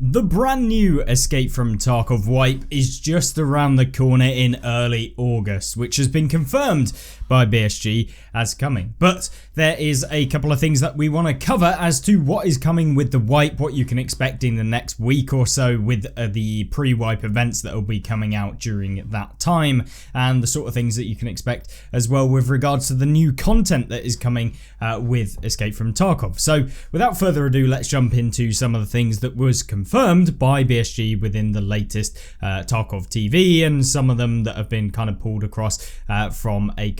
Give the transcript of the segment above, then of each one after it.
The brand new Escape From Tarkov wipe is just around the corner in early August, which has been confirmed by BSG as coming. But there is a couple of things that we want to cover as to what is coming with the wipe, what you can expect in the next week or so with the pre-wipe events that will be coming out during that time, and the sort of things that you can expect as well with regards to the new content that is coming with Escape From Tarkov. So without further ado, let's jump into some of the things that was confirmed by BSG within the latest Tarkov TV, and some of them that have been kind of pulled across from a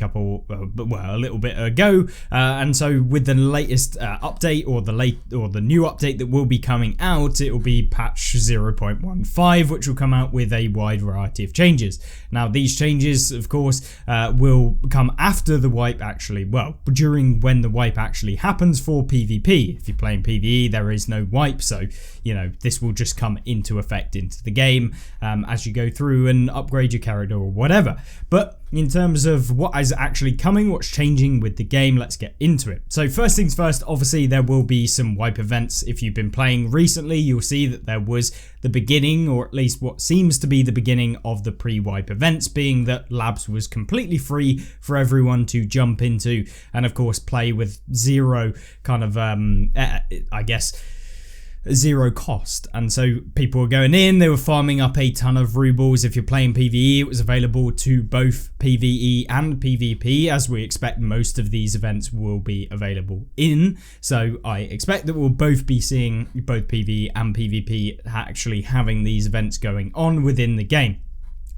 little bit ago. And so with the latest update or the new update that will be coming out, it will be patch 0.15, which will come out with a wide variety of changes. Now these changes, of course, will come after the wipe during when the wipe actually happens for PvP. If you're playing PvE, there is no wipe, so this will just come into effect into the game as you go through and upgrade your character or whatever. But in terms of what is actually coming, what's changing with the game, let's get into it. So first things first, obviously there will be some wipe events. If you've been playing recently, you'll see that there was the beginning, or at least what seems to be the beginning of the pre-wipe events, being that labs was completely free for everyone to jump into and of course play with zero kind of zero cost. And so people were going in, they were farming up a ton of rubles. If you're playing PvE, it was available to both PvE and PvP, as we expect most of these events will be available in. So I expect that we'll both be seeing both PvE and PvP actually having these events going on within the game.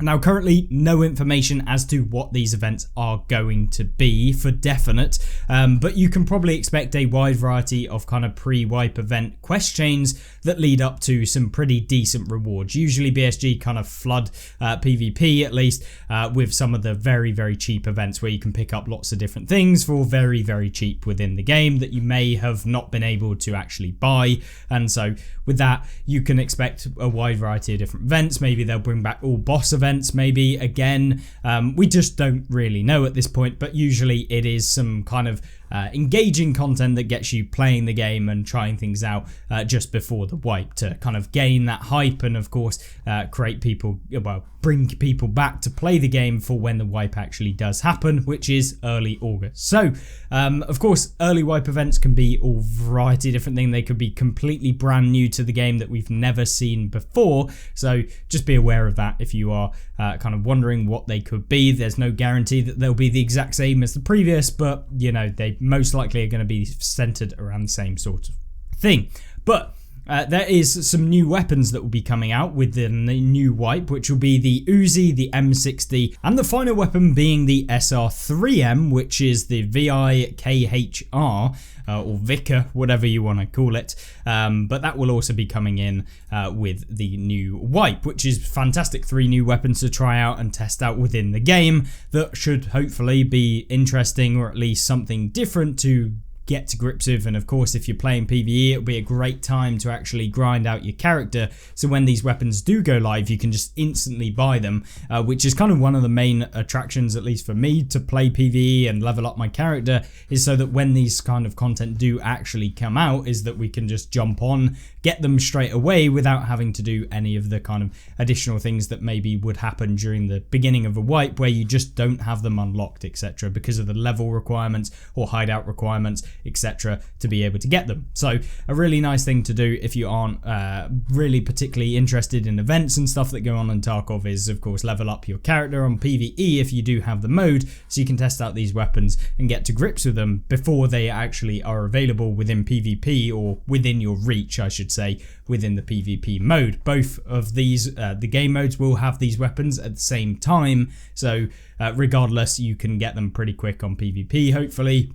Now currently no information as to what these events are going to be for definite, but you can probably expect a wide variety of kind of pre-wipe event quest chains that lead up to some pretty decent rewards. Usually BSG kind of flood PvP at least with some of the very, very cheap events where you can pick up lots of different things for very, very cheap within the game that you may have not been able to actually buy. And so with that, you can expect a wide variety of different events. Maybe they'll bring back all boss events, maybe again, we just don't really know at this point, but usually it is some kind of engaging content that gets you playing the game and trying things out just before the wipe to kind of gain that hype and of course bring people back to play the game for when the wipe actually does happen, which is early August. So of course early wipe events can be all variety of different things. They could be completely brand new to the game that we've never seen before, so just be aware of that if you are kind of wondering what they could be. There's no guarantee that they'll be the exact same as the previous, but they most likely are going to be centered around the same sort of thing. But there is some new weapons that will be coming out with the new wipe, which will be the Uzi, the M60, and the final weapon being the SR3M, which is the VIKHR, or Vicar, whatever you want to call it. But that will also be coming in with the new wipe, which is fantastic. 3 new weapons to try out and test out within the game that should hopefully be interesting, or at least something different to get to grips with. And of course if you're playing PvE, it'll be a great time to actually grind out your character, so when these weapons do go live you can just instantly buy them, which is kind of one of the main attractions, at least for me, to play PvE and level up my character, is so that when these kind of content do actually come out, is that we can just jump on, get them straight away without having to do any of the kind of additional things that maybe would happen during the beginning of a wipe where you just don't have them unlocked, etc., because of the level requirements or hideout requirements, etc., to be able to get them. So a really nice thing to do if you aren't really particularly interested in events and stuff that go on in Tarkov is of course level up your character on PvE if you do have the mode, so you can test out these weapons and get to grips with them before they actually are available within PvP, or within your reach I should say, within the PvP mode. Both of these the game modes will have these weapons at the same time, so regardless you can get them pretty quick on PvP hopefully.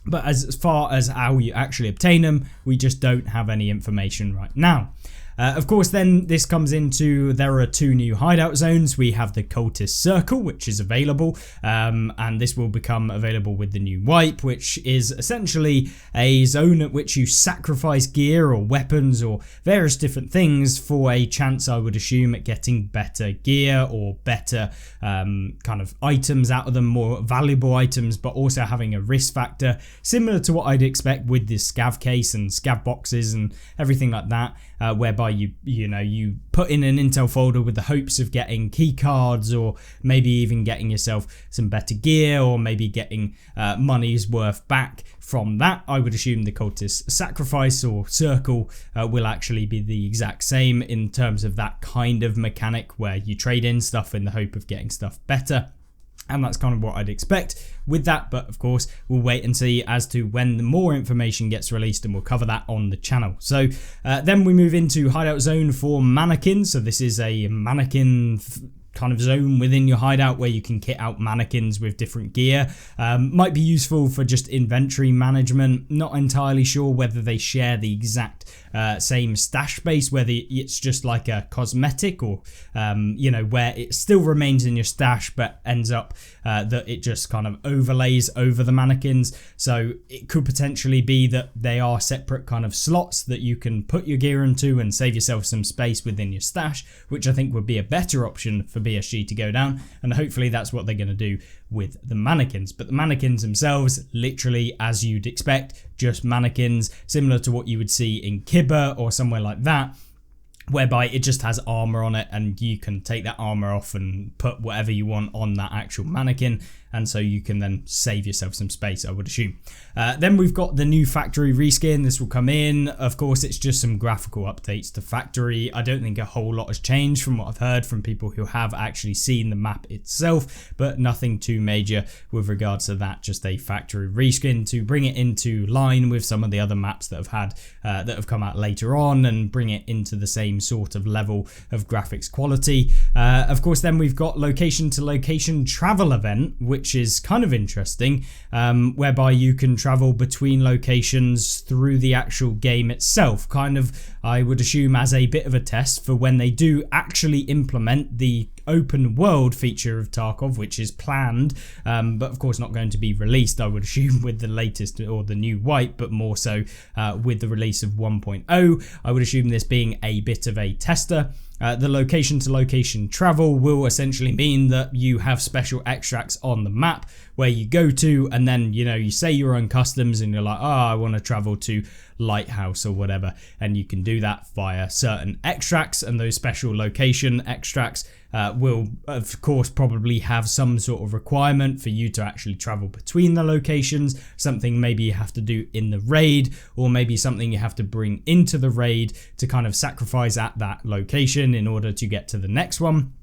But as far as how you actually obtain them, we just don't have any information right now. Of course, then this comes into, there are 2 new hideout zones. We have the Cultist Circle, which is available, and this will become available with the new wipe, which is essentially a zone at which you sacrifice gear or weapons or various different things for a chance, I would assume, at getting better gear or better kind of items out of them, more valuable items, but also having a risk factor similar to what I'd expect with the scav case and scav boxes and everything like that, whereby whereby you put in an intel folder with the hopes of getting key cards, or maybe even getting yourself some better gear, or maybe getting money's worth back from that. I would assume the cultist sacrifice or circle will actually be the exact same in terms of that kind of mechanic where you trade in stuff in the hope of getting stuff better. And that's kind of what I'd expect with that. But of course, we'll wait and see as to when the more information gets released, and we'll cover that on the channel. So then we move into hideout zone for mannequins. So this is a mannequin kind of zone within your hideout where you can kit out mannequins with different gear. Might be useful for just inventory management. Not entirely sure whether they share the exact same stash space, whether it's just like a cosmetic, or where it still remains in your stash but ends up that it just kind of overlays over the mannequins. So it could potentially be that they are separate kind of slots that you can put your gear into and save yourself some space within your stash, which I think would be a better option for BSG to go down, and hopefully that's what they're going to do with the mannequins. But the mannequins themselves, literally as you'd expect, just mannequins, similar to what you would see in Kibba or somewhere like that, whereby it just has armor on it and you can take that armor off and put whatever you want on that actual mannequin, and so you can then save yourself some space, I would assume. Then we've got the new factory reskin. This will come in. Of course, it's just some graphical updates to factory. I don't think a whole lot has changed from what I've heard from people who have actually seen the map itself, but nothing too major with regards to that. Just a factory reskin to bring it into line with some of the other maps that have come out later on, and bring it into the same sort of level of graphics quality. Of course, then we've got location to location travel event, which is kind of interesting, whereby you can travel between locations through the actual game itself, kind of, I would assume, as a bit of a test for when they do actually implement the open world feature of Tarkov, which is planned, but of course not going to be released, I would assume, with the latest or the new wipe, but more so with the release of 1.0. I would assume this being a bit of a tester. The location to location travel will essentially mean that you have special extracts on the map where you go to, and then you say you're on customs and you're like, I want to travel to Lighthouse or whatever, and you can do that via certain extracts, and those special location extracts will of course probably have some sort of requirement for you to actually travel between the locations, something maybe you have to do in the raid, or maybe something you have to bring into the raid to kind of sacrifice at that location in order to get to the next one.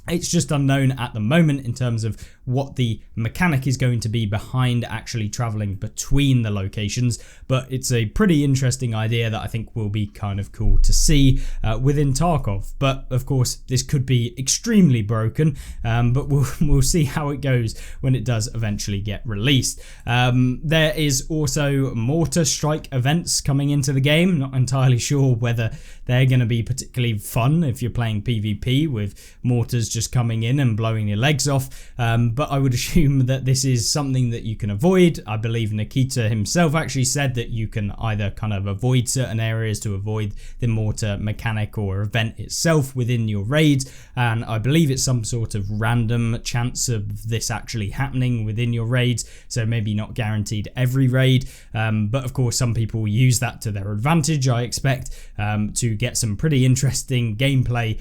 It's just unknown at the moment in terms of what the mechanic is going to be behind actually traveling between the locations, but it's a pretty interesting idea that I think will be kind of cool to see within Tarkov. But of course, this could be extremely broken, but we'll see how it goes when it does eventually get released. There is also mortar strike events coming into the game. Not entirely sure whether they're going to be particularly fun if you're playing PvP with mortars just coming in and blowing your legs off, but I would assume that this is something that you can avoid. I believe Nikita himself actually said that you can either kind of avoid certain areas to avoid the mortar mechanic or event itself within your raids, and I believe it's some sort of random chance of this actually happening within your raids, so maybe not guaranteed every raid, but of course some people use that to their advantage, I expect, to get some pretty interesting gameplay,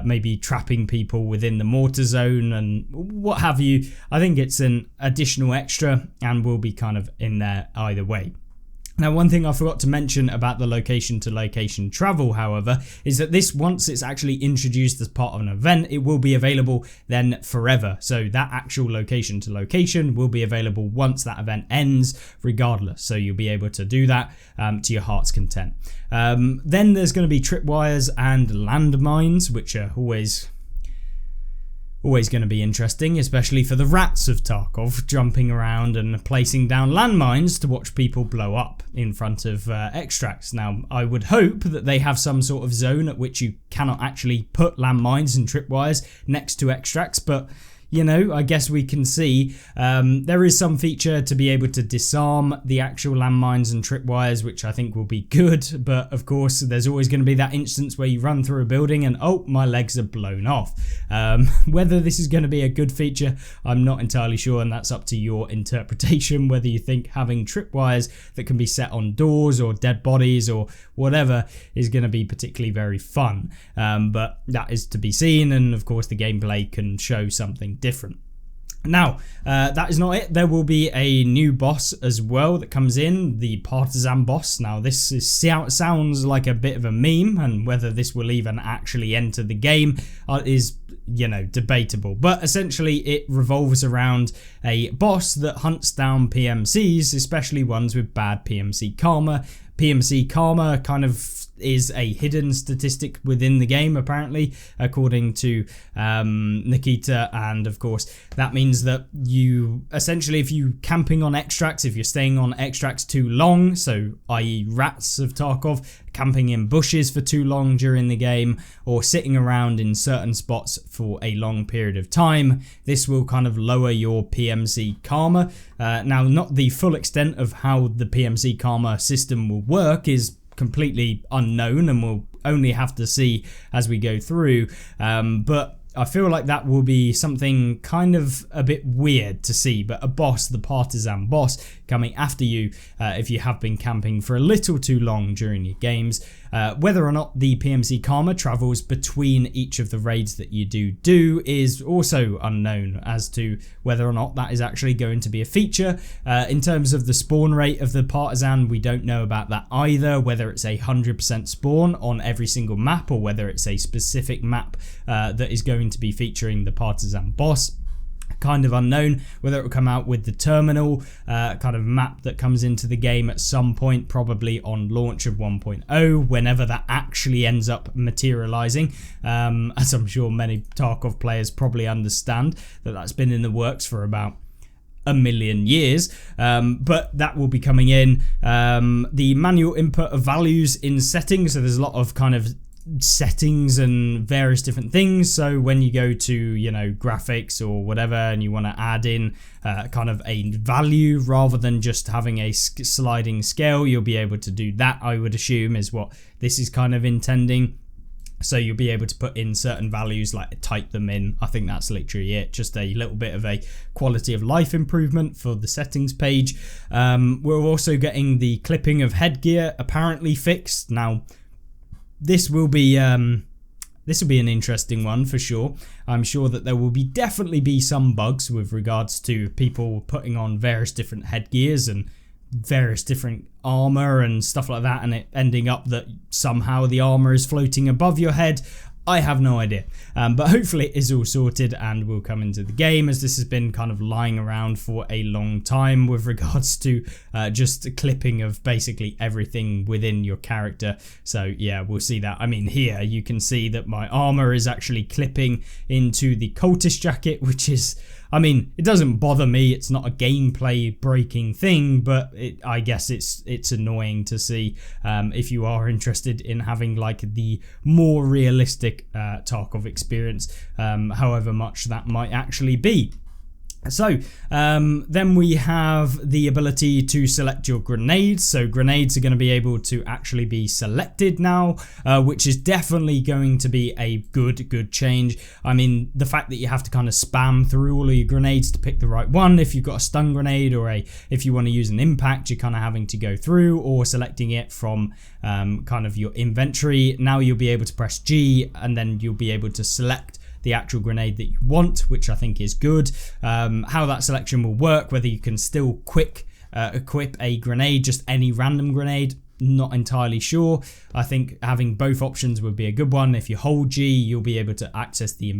maybe trapping people within the mortar zone and what have you. I think it's an additional extra and will be kind of in there either way. Now, one thing I forgot to mention about the location to location travel, however, is that this, once it's actually introduced as part of an event, it will be available then forever. So that actual location to location will be available once that event ends, regardless. So you'll be able to do that to your heart's content. Then there's going to be tripwires and landmines, which are always going to be interesting, especially for the rats of Tarkov, jumping around and placing down landmines to watch people blow up in front of extracts. Now, I would hope that they have some sort of zone at which you cannot actually put landmines and tripwires next to extracts, but you know, I guess we can see there is some feature to be able to disarm the actual landmines and tripwires, which I think will be good. But of course, there's always going to be that instance where you run through a building and, oh, my legs are blown off. Whether this is going to be a good feature, I'm not entirely sure, and that's up to your interpretation, whether you think having tripwires that can be set on doors or dead bodies or whatever is going to be particularly very fun. But that is to be seen, and of course the gameplay can show something different. Now, that is not it. There will be a new boss as well that comes in, the partisan boss. Now, this sounds like a bit of a meme, and whether this will even actually enter the game is, you know, debatable. But essentially, it revolves around a boss that hunts down PMCs, especially ones with bad PMC karma. PMC karma kind of is a hidden statistic within the game, apparently, according to Nikita, and of course that means that you essentially, if you camping on extracts, if you're staying on extracts too long, so i.e. rats of Tarkov, camping in bushes for too long during the game, or sitting around in certain spots for a long period of time, this will kind of lower your PMC karma. Now, not the full extent of how the PMC karma system will work is completely unknown, and we'll only have to see as we go through, but I feel like that will be something kind of a bit weird to see. But a boss, the partisan boss, coming after you if you have been camping for a little too long during your games. Whether or not the PMC karma travels between each of the raids that you do is also unknown as to whether or not that is actually going to be a feature. In terms of the spawn rate of the partisan, we don't know about that either, whether it's 100% spawn on every single map or whether it's a specific map that is going to be featuring the partisan boss. Kind of unknown. Whether it will come out with the terminal kind of map that comes into the game at some point, probably on launch of 1.0, whenever that actually ends up materializing, as I'm sure many Tarkov players probably understand that that's been in the works for about a million years, but that will be coming in. The manual input of values in settings, so there's a lot of kind of settings and various different things. So when you go to, you know, graphics or whatever, and you want to add in kind of a value rather than just having a sliding scale, you'll be able to do that, I would assume, is what this is kind of intending. So you'll be able to put in certain values, like type them in. I think that's literally it. Just a little bit of a quality of life improvement for the settings page. We're also getting the clipping of headgear apparently fixed. Now, this will be an interesting one for sure. I'm sure that there will definitely be some bugs with regards to people putting on various different headgears and various different armor and stuff like that, and it ending up that somehow the armor is floating above your head. I have no idea, but hopefully it is all sorted and will come into the game, as this has been kind of lying around for a long time with regards to just a clipping of basically everything within your character. So yeah, we'll see that. I mean, here you can see that my armor is actually clipping into the cultist jacket, which is, I mean, it doesn't bother me. It's not a gameplay breaking thing, but I guess it's annoying to see if you are interested in having like the more realistic Tarkov experience, however much that might actually be. So then we have the ability to select your grenades. So grenades are going to be able to actually be selected now, which is definitely going to be a good change. I mean, the fact that you have to kind of spam through all of your grenades to pick the right one. If you've got a stun grenade or if you want to use an impact, you're kind of having to go through or selecting it from kind of your inventory. Now you'll be able to press G and then you'll be able to select the actual grenade that you want, which I think is good. How that selection will work, whether you can still equip a grenade, just any random grenade, not entirely sure. I think having both options would be a good one. If you hold G, you'll be able to access the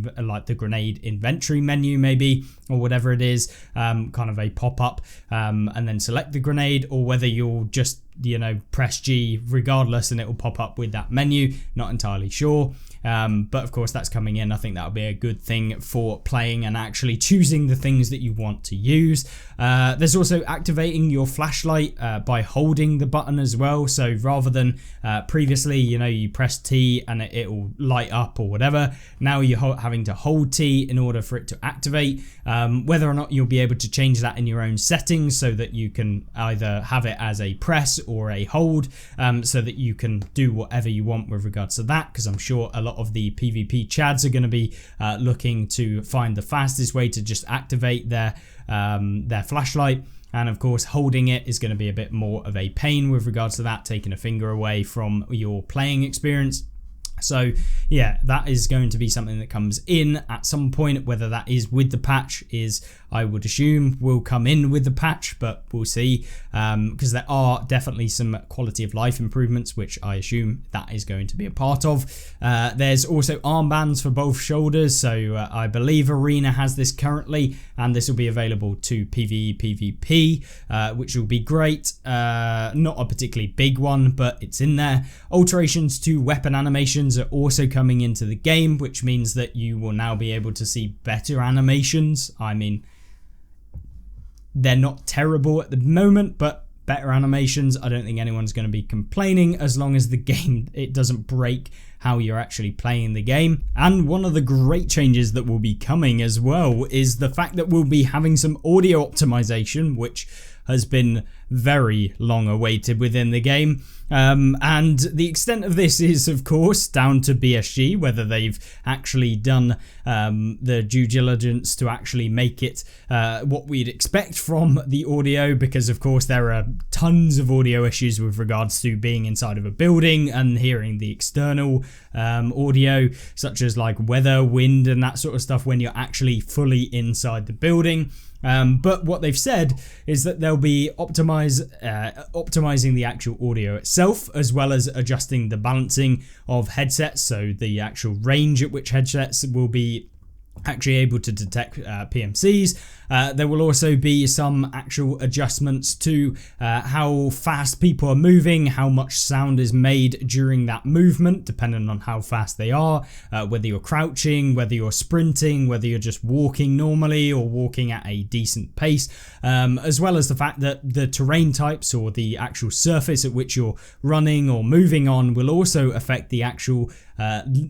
grenade inventory menu maybe, or whatever it is, kind of a pop-up, and then select the grenade, or whether you'll just press G regardless and it will pop up with that menu. Not entirely sure. But of course that's coming in. I think that'll be a good thing for playing and actually choosing the things that you want to use. There's also activating your flashlight by holding the button as well. So rather than previously, you press T and it will light up or whatever, now you're having to hold T in order for it to activate. Whether or not you'll be able to change that in your own settings so that you can either have it as a press or a hold, so that you can do whatever you want with regards to that, because I'm sure a lot of the PvP chads are going to be looking to find the fastest way to just activate their flashlight. And of course holding it is going to be a bit more of a pain with regards to that, taking a finger away from your playing experience. So yeah, that is going to be something that comes in at some point. Whether that is with the patch is, I would assume, will come in with the patch, but we'll see, because there are definitely some quality of life improvements, which I assume that is going to be a part of. There's also armbands for both shoulders, so I believe Arena has this currently, and this will be available to PvE, PvP, which will be great. Not a particularly big one, but it's in there. Alterations to weapon animations are also coming into the game, which means that you will now be able to see better animations. I mean, they're not terrible at the moment, but better animations, I don't think anyone's going to be complaining, as long as the game, it doesn't break how you're actually playing the game. And one of the great changes that will be coming as well is the fact that we'll be having some audio optimization, which has been very long awaited within the game. And the extent of this is, of course, down to BSG, whether they've actually done the due diligence to actually make it what we'd expect from the audio, because of course there are tons of audio issues with regards to being inside of a building and hearing the external audio, such as like weather, wind and that sort of stuff when you're actually fully inside the building. But what they've said is that they'll be optimizing the actual audio itself, as well as adjusting the balancing of headsets, so the actual range at which headsets will be actually able to detect PMCs. There will also be some actual adjustments to how fast people are moving, how much sound is made during that movement, depending on how fast they are, whether you're crouching, whether you're sprinting, whether you're just walking normally or walking at a decent pace, as well as the fact that the terrain types or the actual surface at which you're running or moving on will also affect the actual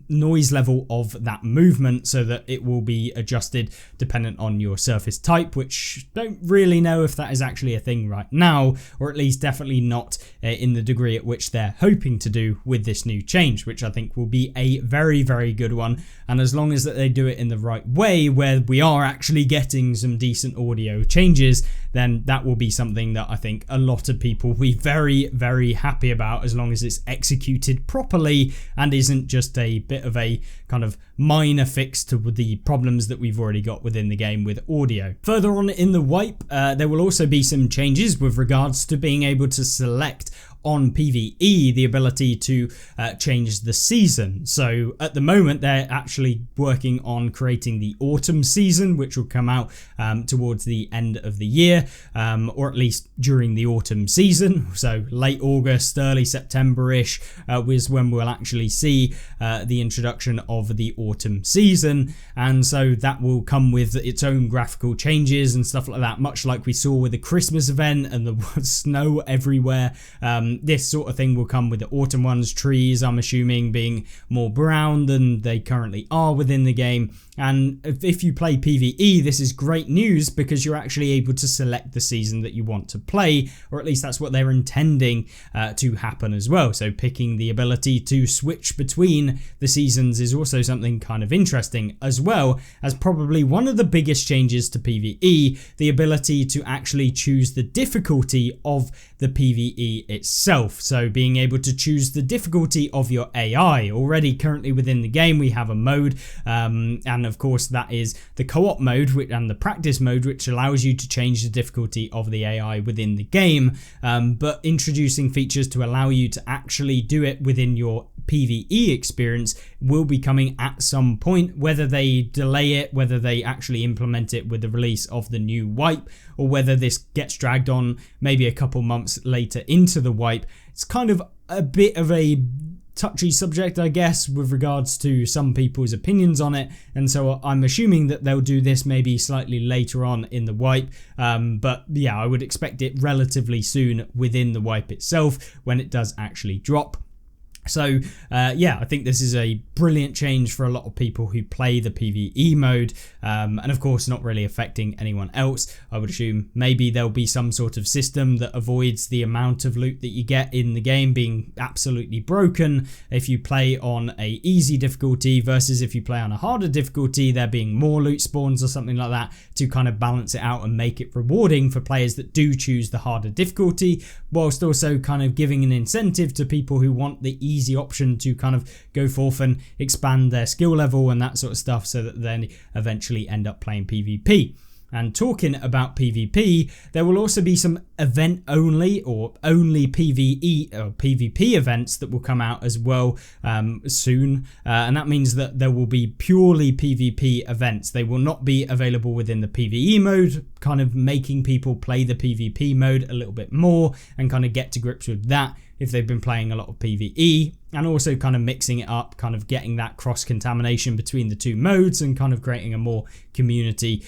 noise level of that movement, so that it will be adjusted dependent on your surface type, which don't really know if that is actually a thing right now, or at least definitely not in the degree at which they're hoping to do with this new change, which I think will be a very, very good one. And as long as that they do it in the right way, where we are actually getting some decent audio changes, then that will be something that I think a lot of people will be very, very happy about, as long as it's executed properly and isn't just a bit of a kind of minor fix to the problems that we've already got within the game with audio. Further on in the wipe, there will also be some changes with regards to being able to select on PvE the ability to change the season. So at the moment they're actually working on creating the autumn season, which will come out towards the end of the year, or at least during the autumn season. So late August, early September-ish is when we'll actually see the introduction of the autumn season, and so that will come with its own graphical changes and stuff like that, much like we saw with the Christmas event and the snow everywhere. This sort of thing will come with the autumn ones. Trees, I'm assuming, being more brown than they currently are within the game. And if you play PvE, this is great news, because you're actually able to select the season that you want to play, or at least that's what they're intending to happen as well. So picking the ability to switch between the seasons is also something kind of interesting, as well as probably one of the biggest changes to PvE, the ability to actually choose the difficulty of the PvE itself. So being able to choose the difficulty of your AI. Already currently within the game we have a mode, and of course that is the co-op mode and the practice mode, which allows you to change the difficulty of the AI within the game, but introducing features to allow you to actually do it within your PvE experience will be coming at some point, whether they delay it, whether they actually implement it with the release of the new wipe, or whether this gets dragged on maybe a couple months later into the wipe. It's kind of a bit of a touchy subject, I guess, with regards to some people's opinions on it, and so I'm assuming that they'll do this maybe slightly later on in the wipe, but yeah, I would expect it relatively soon within the wipe itself when it does actually drop. So yeah, I think this is a brilliant change for a lot of people who play the PvE mode, and of course not really affecting anyone else. I would assume maybe there'll be some sort of system that avoids the amount of loot that you get in the game being absolutely broken if you play on a easy difficulty versus if you play on a harder difficulty, there being more loot spawns or something like that to kind of balance it out and make it rewarding for players that do choose the harder difficulty, whilst also kind of giving an incentive to people who want the easy option to kind of go forth and expand their skill level and that sort of stuff, so that then eventually end up playing PvP. And talking about PvP, there will also be some event only or only PvE or PvP events that will come out as well soon, and that means that there will be purely PvP events. They will not be available within the PvE mode, kind of making people play the PvP mode a little bit more and kind of get to grips with that if they've been playing a lot of PvE, and also kind of mixing it up, kind of getting that cross-contamination between the two modes and kind of creating a more community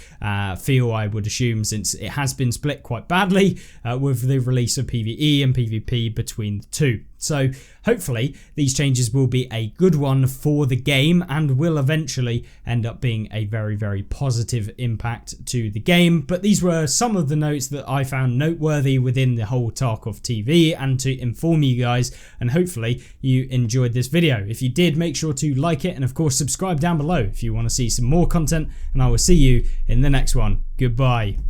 feel, I would assume, since it has been split quite badly with the release of PvE and PvP between the two. So hopefully these changes will be a good one for the game and will eventually end up being a very, very positive impact to the game. But these were some of the notes that I found noteworthy within the whole Tarkov TV, and to inform you guys, and hopefully you enjoyed this video. If you did, make sure to like it and of course subscribe down below if you want to see some more content, and I will see you in the next one. Goodbye.